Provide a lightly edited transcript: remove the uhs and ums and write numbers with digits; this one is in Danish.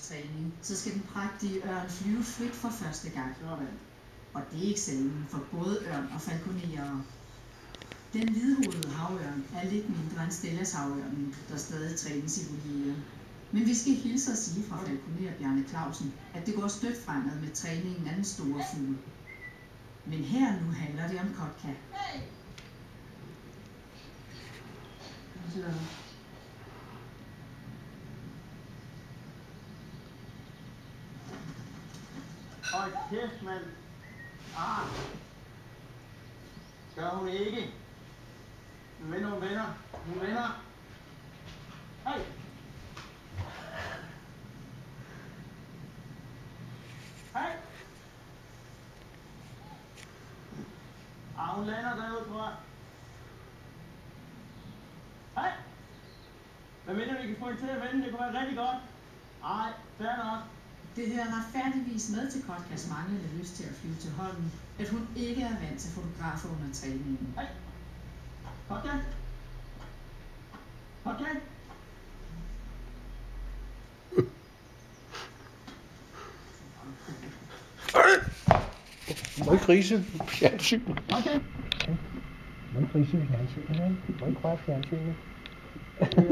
træning, så skal den prægtige ørn flyve frit for første gang. Og det er ikke sjældent for både ørn og falkonerere. Den hvidhodede havørn er lidt mindre end Stellashavørnen, der stadig trænes i voliere. Men vi skal hilse og sige fra falkoner Bjarne Clausen, at det går stødt fremad med træningen af den store fugl. Men her nu handler det om kotka. Hold kæft, mand. Gør hun ikke. Hun vender. Hej. Hej. Hun lander derude, tror jeg. Hej. Hvad mener vi kan få hende til at vende? Det kunne være rigtig godt. Ej, fair nok. Det hører retfærdigvis med til kotkas manglende lyst til at flyve til Holmen, at hun ikke er vant til fotografer under træningen. Hej. Kotka. Kotka. Må ikke grise fjernsyn. Okay. Må ikke grise fjernsyn. Må ikke røre fjernsynet. Okay.